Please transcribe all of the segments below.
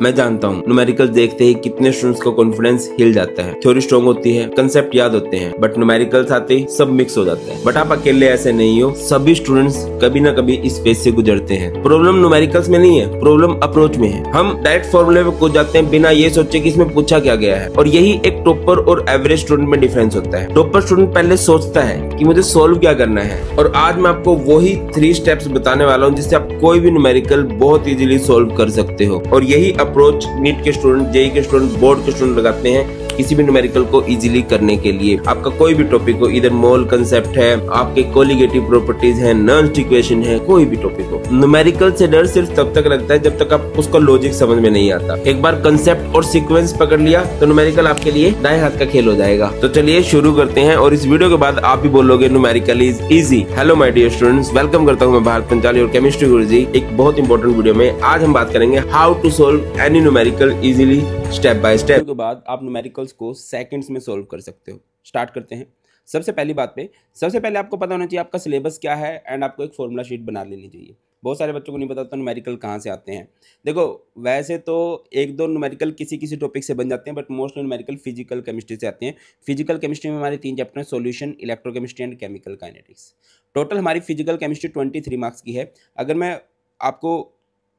मैं जानता हूँ न्यूमेरिकल देखते ही कितने स्टूडेंट्स को कॉन्फिडेंस हिल जाता है, थ्योरी स्ट्रॉन्ग होती है, कंसेप्ट याद होते हैं, बट न्यूमेरिकल्स आते ही सब मिक्स हो जाता है। बट आप अकेले ऐसे नहीं हो, सभी स्टूडेंट्स कभी ना कभी इस फेज से गुजरते हैं। प्रॉब्लम न्यूमेरिकल्स में नहीं है, प्रॉब्लम अप्रोच में है। हम डायरेक्ट फॉर्मूले में कूद जाते हैं बिना ये सोचे कि इसमें पूछा क्या गया है, और यही एक टॉपर और एवरेज स्टूडेंट में डिफरेंस होता है। टॉपर स्टूडेंट पहले सोचता है कि मुझे सोल्व क्या करना है, और आज मैं आपको वही 3 स्टेप्स बताने वाला हूँ जिससे आप कोई भी न्यूमेरिकल बहुत इजीली सोल्व कर सकते हो। और यही अप्रोच नीट के स्टूडेंट, जेईई के स्टूडेंट, बोर्ड के स्टूडेंट लगाते हैं किसी भी न्यूमेरिकल को इजीली करने के लिए। आपका कोई भी टॉपिक हो, इधर मोल कंसेप्ट है, आपके कोलिगेटिव प्रॉपर्टीज है, नॉन इक्वेशन है, कोई भी टॉपिक हो, न्यूमेरिकल से डर सिर्फ तब तक लगता है जब तक आप उसका लॉजिक समझ में नहीं आता। एक बार कंसेप्ट और सीक्वेंस पकड़ लिया तो न्यूमेरिकल आपके लिए दाएं हाथ का खेल हो जाएगा। तो चलिए शुरू करते हैं, और इस वीडियो के बाद आप भी बोलोगे numerical is easy. Hello my dear students, welcome करता हूं मैं भारत पंचाली और केमिस्ट्री गुरुजी एक बहुत इंपॉर्टेंट वीडियो में। आज हम बात करेंगे how to solve any numerical easily step by step. के बाद आप न्यूमेरिकल्स को सेकंड्स में सोल्व कर सकते हो। स्टार्ट करते हैं। सबसे पहली बात पे सबसे पहले आपको पता होना चाहिए आपका सिलेबस क्या है, एंड आपको एक फॉर्मूला शीट बना लेनी चाहिए। बहुत सारे बच्चों को नहीं पता तो न्यूमेरिकल कहाँ से आते हैं। देखो, वैसे तो एक दो न्यूमेरिकल किसी टॉपिक से बन जाते हैं, but most numerical physical chemistry से आते हैं। फिजिकल केमिस्ट्री में हमारे 3 चैप्टर हैं, solution, electrochemistry and chemical kinetics. Total हमारी फिजिकल केमिस्ट्री 23 मार्क्स की है। अगर मैं आपको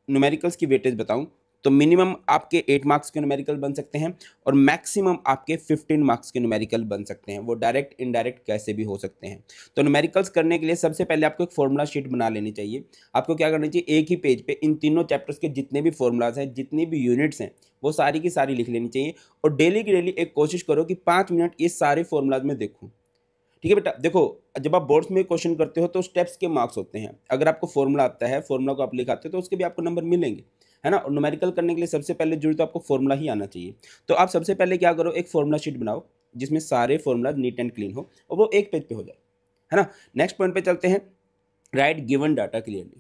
न्यूमेरिकल्स की वेटेज बताऊं तो मिनिमम आपके 8 मार्क्स के न्यूमेरिकल बन सकते हैं, और मैक्सिमम आपके 15 मार्क्स के न्यूमेरिकल बन सकते हैं। वो डायरेक्ट इनडायरेक्ट कैसे भी हो सकते हैं। तो न्यूमेरिकल्स करने के लिए सबसे पहले आपको एक फॉर्मूला शीट बना लेनी चाहिए। आपको क्या करना चाहिए, एक ही पेज पे इन तीनों चैप्टर्स के जितने भी फॉर्मूलाज हैं, जितनी भी यूनिट्स हैं, वो सारी की सारी लिख लेनी चाहिए। और डेली की डेली एक कोशिश करो कि 5 मिनट ये सारे फॉर्मूलाज में देखूँ। ठीक है बेटा। देखो, जब आप बोर्ड्स में क्वेश्चन करते हो तो स्टेप्स के मार्क्स होते हैं। अगर आपको फॉर्मूला आता है, फॉर्मूला को आप लिखाते हो तो उसके भी आपको नंबर मिलेंगे, है ना। और न्यूमेरिकल करने के लिए सबसे पहले जरूरी तो आपको फॉर्मूला ही आना चाहिए। तो आप सबसे पहले क्या करो, एक फॉर्मूला शीट बनाओ जिसमें सारे फॉर्मूला नीट एंड क्लीन हो, और वो एक पेज पे हो जाए, है ना। नेक्स्ट पॉइंट पे चलते हैं, राइट गिवन डाटा क्लियरली।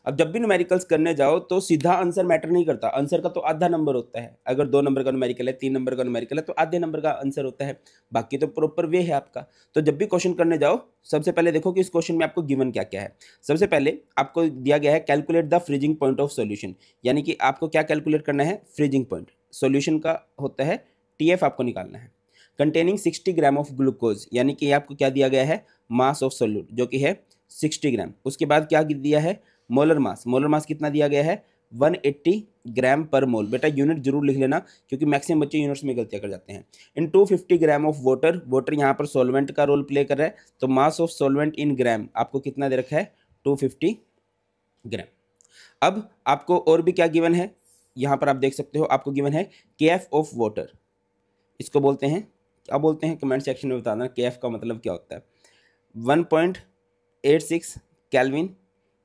अब जब भी न्यूमेरिकल्स करने जाओ तो सीधा आंसर मैटर नहीं करता। आंसर का तो आधा नंबर होता है। अगर 2 नंबर का न्यूमेरिकल है, 3 नंबर का न्यूमेरिकल है, तो आधे नंबर का आंसर होता है। बाकी तो प्रॉपर वे है आपका। तो जब भी क्वेश्चन करने जाओ सबसे पहले देखो कि इस क्वेश्चन में आपको गिवन क्या क्या है। सबसे पहले आपको दिया गया है calculate the freezing point of solution, यानी कि आपको क्या कैलकुलेट करना है, फ्रीजिंग पॉइंट। सॉल्यूशन का होता है TF, आपको निकालना है। कंटेनिंग 60 ग्राम ऑफ ग्लूकोज, यानी कि आपको क्या दिया गया है, मास ऑफ सोल्यूट जो कि है 60 ग्राम। उसके बाद क्या दिया है, मोलर मास। मोलर मास कितना दिया गया है, 180 ग्राम पर मोल। बेटा यूनिट जरूर लिख लेना, क्योंकि मैक्सिमम बच्चे यूनिट्स में गलतियां कर जाते हैं। इन 250 ग्राम ऑफ वाटर, वाटर यहाँ पर सॉल्वेंट का रोल प्ले कर रहा है, तो मास ऑफ सॉल्वेंट इन ग्राम आपको कितना दे रखा है, 250 ग्राम। अब आपको और भी क्या गिवन है, यहाँ पर आप देख सकते हो, आपको गिवन है KF ऑफ वाटर। इसको बोलते हैं, क्या बोलते हैं, कमेंट सेक्शन में बताना KF का मतलब क्या होता है। 1.86 केल्विन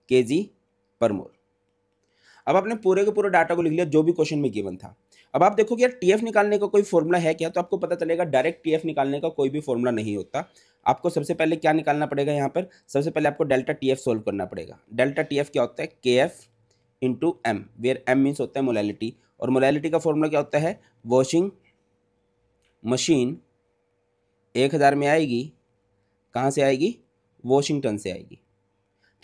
kg पर मोल। अब आपने पूरे के पूरे डाटा को लिख लिया जो भी क्वेश्चन में गिवन था। अब आप देखो कि यार TF निकालने का कोई फॉर्मूला है क्या, तो आपको पता चलेगा डायरेक्ट TF निकालने का कोई भी फॉर्मूला नहीं होता। आपको सबसे पहले क्या निकालना पड़ेगा, यहाँ पर सबसे पहले आपको डेल्टा TF सोल्व करना पड़ेगा। डेल्टा TF क्या होता है, KF into M, where M means होता है मोलैलिटी, और मोलैलिटी का फॉर्मूला क्या होता है, वॉशिंग मशीन 1000 में आएगी, कहाँ से आएगी, वॉशिंगटन से आएगी।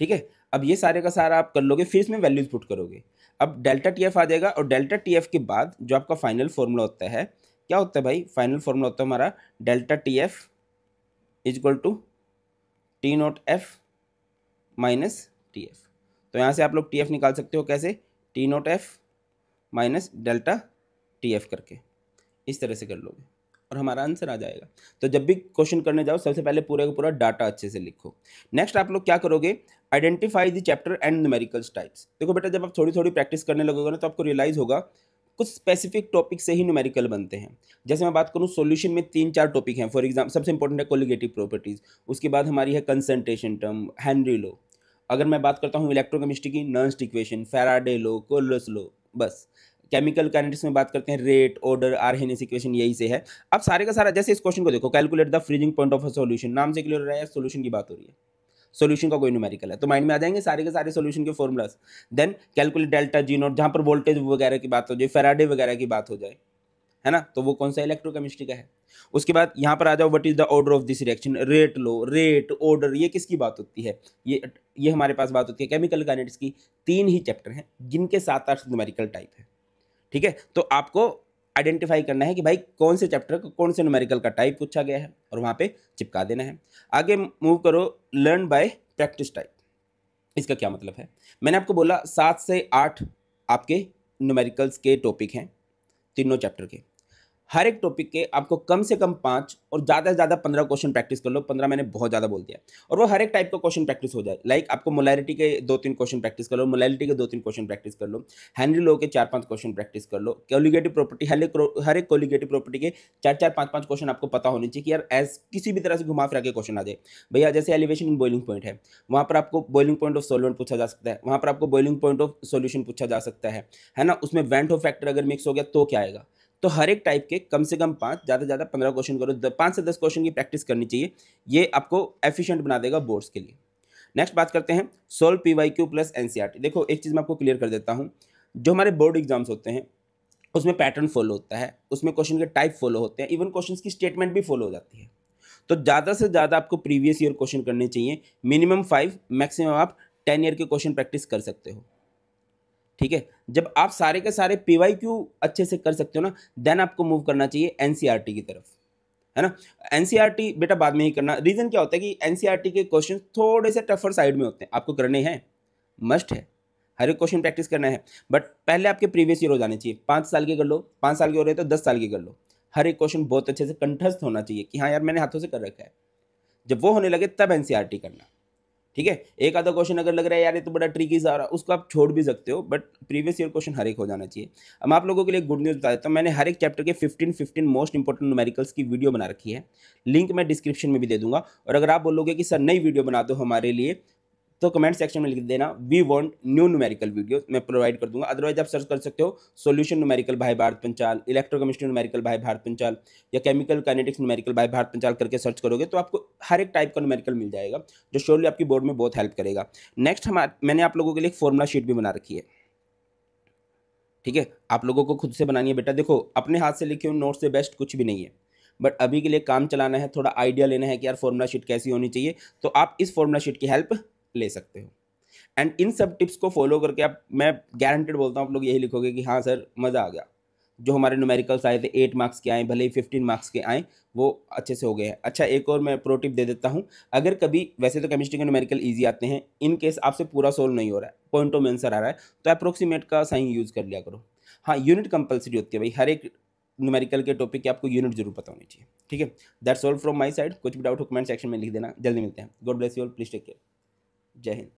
ठीक है। अब ये सारे का सारा आप कर लोगे, फिर इसमें वैल्यूज पुट करोगे। अब डेल्टा TF आ जाएगा, और डेल्टा TF के बाद जो आपका फाइनल फॉर्मूला होता है, क्या होता है भाई, फाइनल फॉर्मूला होता है हमारा delta TF is equal to T0F minus TF। तो यहाँ से आप लोग TF निकाल सकते हो, कैसे, T0F माइनस डेल्टा TF करके, इस तरह से कर लोगे और हमारा आंसर आ जाएगा। तो जब भी क्वेश्चन करने जाओ सबसे पहले पूरे का पूरा डाटा अच्छे से लिखो। नेक्स्ट आप लोग क्या करोगे, identify the chapter and numericals types. देखो बेटा, जब आप थोड़ी थोड़ी प्रैक्टिस करने लगोगे ना तो आपको रियलाइज होगा कुछ स्पेसिफिक टॉपिक से ही न्यूमेरिकल बनते हैं। जैसे मैं बात करूँ, सॉल्यूशन में 3-4 टॉपिक हैं। फॉर एग्जाम्पल सबसे इंपॉर्टेंट है कोलिगेटिव प्रॉपर्टीज, उसके बाद हमारी है कंसंट्रेशन टर्म, हेनरी लॉ। अगर मैं बात करता हूँ इलेक्ट्रोकेमिस्ट्री की, नॉन equation, Faraday law, Kohlrausch's law. बस केमिकल काइनेटिक्स में बात करते हैं रेट, ऑर्डर, आर्हेनियस इक्वेशन, यही से है। अब सारे का सारा, जैसे इस क्वेश्चन को देखो, calculate the freezing point of a solution, नाम से क्लियर हो रहा है सॉल्यूशन की बात हो रही है। सॉल्यूशन का कोई न्यूमेरिकल है तो माइंड में आ जाएंगे सारे के सारे सॉल्यूशन के formulas. Then calculate delta G naught, जहाँ पर वोल्टेज वगैरह की बात हो जाए, फैराडे वगैरह की बात हो जाए, है ना, तो वो कौन सा, इलेक्ट्रोकेमिस्ट्री का है। उसके बाद यहाँ पर आ जाओ, what is the order of this reaction, rate low, rate, order, ये किसकी बात होती है, ये हमारे पास बात होती है केमिकल काइनेटिक्स की। 3 ही चैप्टर हैं जिनके 7-8 न्यूमेरिकल टाइप है। ठीक है, तो आपको आइडेंटिफाई करना है कि भाई कौन से चैप्टर का कौन से न्यूमेरिकल का टाइप पूछा गया है और वहाँ पे चिपका देना है। आगे मूव करो, लर्न बाय प्रैक्टिस टाइप। इसका क्या मतलब है? मैंने आपको बोला 7 से 8 आपके न्यूमेरिकल्स के टॉपिक हैं, तीनों चैप्टर के। हर एक टॉपिक के आपको कम से कम 5 और ज़्यादा से ज़्यादा 15 क्वेश्चन प्रैक्टिस कर लो। 15 मैंने बहुत ज़्यादा बोल दिया, और वो हर एक टाइप का क्वेश्चन प्रैक्टिस हो जाए। लाइक आपको मोलैरिटी के 2-3 क्वेश्चन प्रैक्टिस कर लो, मोलैरिटी के 2-3 क्वेश्चन प्रैक्टिस कर लो, हेनरी लॉ के 4-5 क्वेश्चन प्रैक्टिस कर लो, कोलिगेटिव प्रॉपर्टी, हर एक कोलिगेटिव प्रॉपर्टी के 4-4, 5-5 क्वेश्चन आपको पता होने चाहिए कि यार एज किसी भी तरह से घुमा फिरा के क्वेश्चन आ जाए। भैया जैसे एलिवेशन इन बॉइलिंग पॉइंट है, वहाँ पर आपको बॉइलिंग पॉइंट ऑफ सॉल्वेंट पूछा जा सकता है, वहाँ पर आपको बॉइलिंग पॉइंट ऑफ सॉल्यूशन पूछा जा सकता है ना। उसमें वेंट ऑफ फैक्टर अगर मिक्स हो गया तो क्या आएगा। तो हर एक टाइप के कम से कम 5, ज़्यादा से ज़्यादा 15 क्वेश्चन करो, 5 से 10 क्वेश्चन की प्रैक्टिस करनी चाहिए। ये आपको एफिशिएंट बना देगा बोर्ड्स के लिए। नेक्स्ट बात करते हैं सोल्व पीवाईक्यू प्लस एनसीईआरटी। देखो एक चीज़ मैं आपको क्लियर कर देता हूँ, जो हमारे बोर्ड एग्जाम्स होते हैं उसमें पैटर्न फॉलो होता है, उसमें क्वेश्चन के टाइप फॉलो होते हैं, इवन क्वेश्चन की स्टेटमेंट भी फॉलो हो जाती है। तो ज़्यादा से ज़्यादा आपको प्रीवियस ईयर क्वेश्चन करने चाहिए, मिनिमम 5, मैक्सिमम आप 10 ईयर के क्वेश्चन प्रैक्टिस कर सकते हो। ठीक है, जब आप सारे के सारे पीवाईक्यू अच्छे से कर सकते हो ना, देन आपको मूव करना चाहिए एनसीईआरटी की तरफ, है ना। एनसीईआरटी बेटा बाद में ही करना। रीजन क्या होता है कि एनसीईआरटी के क्वेश्चन थोड़े से टफर साइड में होते हैं, आपको करने हैं, मस्ट है, हर एक क्वेश्चन प्रैक्टिस करना है। बट पहले आपके प्रीवियस ईयर हो जाने चाहिए। 5 साल के कर लो, 5 साल के हो रहे तो 10 साल के कर लो। हर एक क्वेश्चन बहुत अच्छे से कंठस्थ होना चाहिए कि हाँ यार मैंने हाथों से कर रखा है। जब वो होने लगे तब एनसीईआरटी करना। ठीक है, एक आधा क्वेश्चन अगर लग रहा है यार ये तो बड़ा ट्रिकी सा आ रहा है, उसको आप छोड़ भी सकते हो, बट प्रीवियस ईयर क्वेश्चन हर एक हो जाना चाहिए। अब आप लोगों के लिए गुड न्यूज़ बता देता हूँ, मैंने हर एक चैप्टर के 15 मोस्ट इंपॉर्टेंट न्यूमेरिकल्स की वीडियो बना रखी है। लिंक मैं डिस्क्रिप्शन में भी दे दूंगा। और अगर आप बोलोगे कि सर नई वीडियो बना दो हमारे लिए, तो कमेंट सेक्शन में लिख देना we want new numerical video, मैं प्रोवाइड कर दूंगा। अदरवाइज आप सर्च कर सकते हो solution numerical by Bharat Panchal, electrochemistry numerical by Bharat Panchal, या chemical kinetics numerical by Bharat Panchal करके सर्च करोगे तो आपको हर एक टाइप का न्यूमेरिकल मिल जाएगा, जो श्योरली आपकी बोर्ड में बहुत हेल्प करेगा। नेक्स्ट मैंने आप लोगों के लिए एक फॉर्मुला शीट भी बना रखी है। ठीक है, आप लोगों को खुद से बनानी है बेटा। देखो अपने हाथ से लिखे हुए नोट से बेस्ट कुछ भी नहीं है, बट अभी के लिए काम चलाना है, थोड़ा आइडिया लेना है कि यार फॉर्मुला शीट कैसी होनी चाहिए, तो आप इस फॉर्मुला शीट की हेल्प ले सकते हो। एंड इन सब टिप्स को फॉलो करके आप, मैं गारंटेड बोलता हूँ आप लोग यही लिखोगे कि हाँ सर मज़ा आ गया। जो हमारे न्यूमेरिकल्स आए थे 8 मार्क्स के आए, भले ही 15 मार्क्स के आए, वो अच्छे से हो गए हैं। अच्छा एक और मैं प्रो टिप दे देता हूँ, अगर कभी, वैसे तो केमिस्ट्री के न्यूमेरिकल ईजी आते हैं, इन केस आपसे पूरा सोल्व नहीं हो रहा है, पॉइंटों में आंसर आ रहा है, तो अप्रोक्सीमेट का साइन यूज़ कर लिया करो। हाँ यूनिट कंपलसरी होती है भाई, हर एक न्यूमेरिकल के टॉपिक की आपको यूनिट जरूर पता होनी चाहिए। ठीक है, that's all from my side. कुछ भी डाउट हो कमेंट सेक्शन में लिख देना। जल्दी मिलते हैं। God bless you all, please take care. जय हिंद।